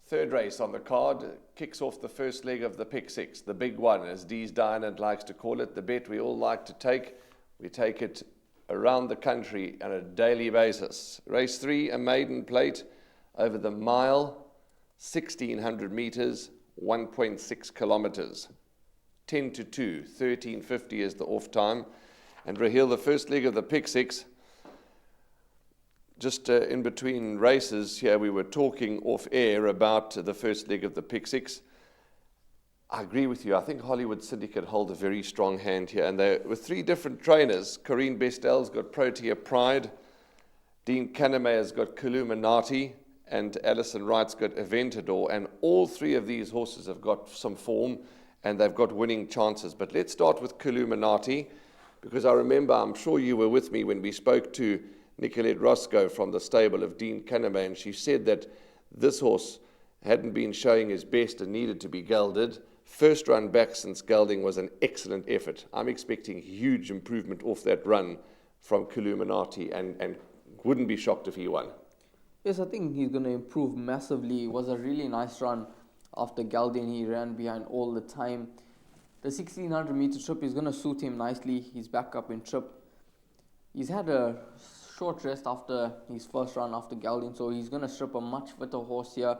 Third race on the card kicks off the first leg of the pick six, the big one, as Dee's Diamond likes to call it, the bet we all like to take. We take it around the country on a daily basis. Race 3, a maiden plate over the mile, 1,600 meters, 1.6 kilometers. 10 to 2, 13:50 is the off time. And Raheel, the first leg of the pick six, just in between races here, we were talking off air about the first leg of the pick six. I agree with you. I think Hollywood Syndicate hold a very strong hand here. And they with three different trainers. Corinne Bestel's got Protea Pride, Dean Canemaker's got Columinati, and Alison Wright's got Aventador. And all three of these horses have got some form, and they've got winning chances. But let's start with Columinati, because I remember, I'm sure you were with me when we spoke to Nicolette Roscoe from the stable of Dean Canemaker, and she said that this horse hadn't been showing his best and needed to be gelded. First run back since gelding was an excellent effort. I'm expecting huge improvement off that run from Columinati, and wouldn't be shocked if he won. Yes, I think he's going to improve massively. It was a really nice run after gelding. He ran behind all the time. The 1,600 meter trip is going to suit him nicely. He's back up in trip. He's had a short rest after his first run after gelding, so he's going to strip a much fitter horse here.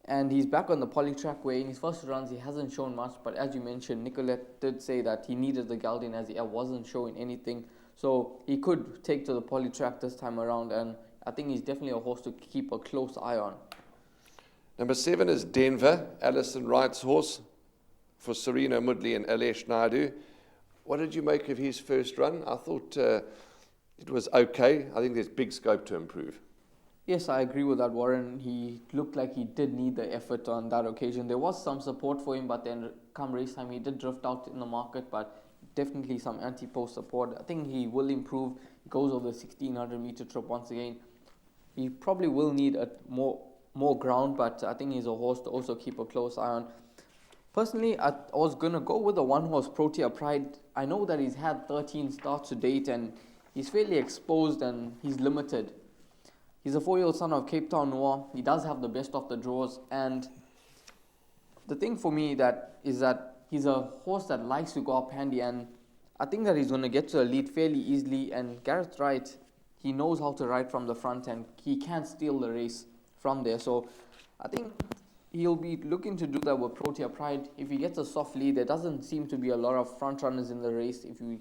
And he's back on the polytrack, where in his first runs he hasn't shown much, but as you mentioned, Nicolette did say that he needed the gelding as he wasn't showing anything. So he could take to the polytrack this time around, and I think he's definitely a horse to keep a close eye on. Number 7 is Denver, Alison Wright's horse, for Serena Mudley and Alesh Naidu. What did you make of his first run? I thought it was okay. I think there's big scope to improve. Yes, I agree with that, Warren. He looked like he did need the effort on that occasion. There was some support for him, but then come race time, he did drift out in the market, but definitely some anti-post support. I think he will improve. He goes over the 1,600 meter trip once again. He probably will need more ground, but I think he's a horse to also keep a close eye on. Personally, I was going to go with the one-horse Protea Pride. I know that he's had 13 starts to date, and he's fairly exposed and he's limited. He's a 4-year-old son of Cape Town Noir. He does have the best of the draws, and the thing for me is that he's a horse that likes to go up handy, and I think that he's going to get to the lead fairly easily. And Gareth Wright, he knows how to ride from the front, and he can steal the race from there. So I think he'll be looking to do that with Protea Pride. If he gets a soft lead, there doesn't seem to be a lot of front runners in the race if you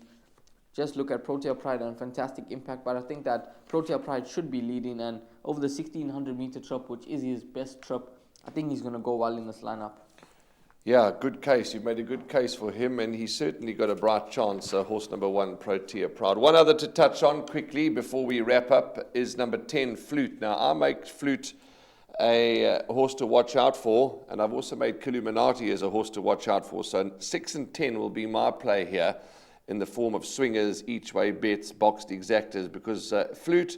just look at Protea Pride and Fantastic Impact. But I think that Protea Pride should be leading, and over the 1,600 meter trip, which is his best trip, I think he's going to go well in this lineup. Yeah, good case. You've made a good case for him, and he's certainly got a bright chance, horse number 1, Protea Pride. One other to touch on quickly before we wrap up is number 10, Flute. Now, I make Flute a horse to watch out for, and I've also made Columinati as a horse to watch out for. So 6 and 10 will be my play here in the form of swingers, each way bets, boxed exactors, because Flute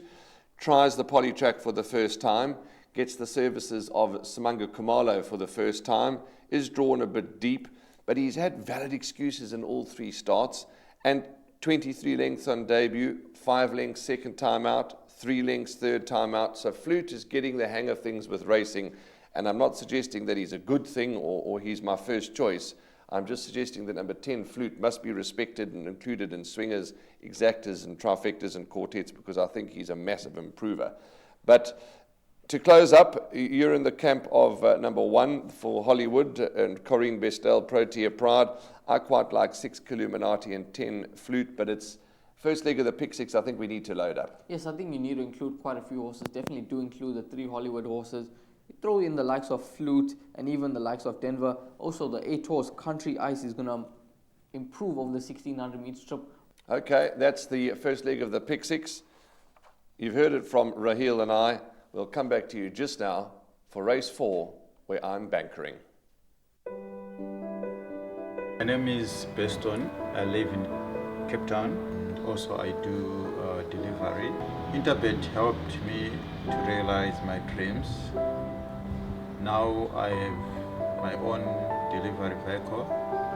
tries the polytrack for the first time, gets the services of Simanga Kumalo for the first time, is drawn a bit deep, but he's had valid excuses in all 3 starts, and 23 lengths on debut, 5 lengths second time out, 3 lengths third time out. So Flute is getting the hang of things with racing, and I'm not suggesting that he's a good thing or he's my first choice. I'm just suggesting that number 10, Flute, must be respected and included in swingers, exactors and trifectas and quartets, because I think he's a massive improver. But to close up, you're in the camp of number 1 for Hollywood and Corinne Bestel, Protea Pride. I quite like 6 Columinati and 10 Flute, but it's first leg of the pick 6. I think we need to load up. Yes, I think you need to include quite a few horses. Definitely do include the 3 Hollywood horses. Throw in the likes of Flute and even the likes of Denver. Also, the 8-horse Country Ice is going to improve over the 1,600 meter trip. Okay, that's the first leg of the pick 6. You've heard it from Raheel and I. We'll come back to you just now for race 4, where I'm bankering. My name is Beston. I live in Cape Town. Also, I do delivery. Interbet helped me to realize my dreams. Now I have my own delivery vehicle,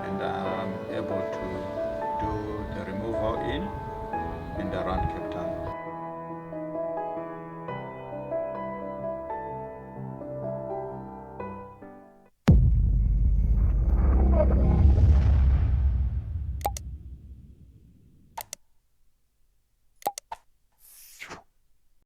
and I'm able to do the removal in and around Cape Town.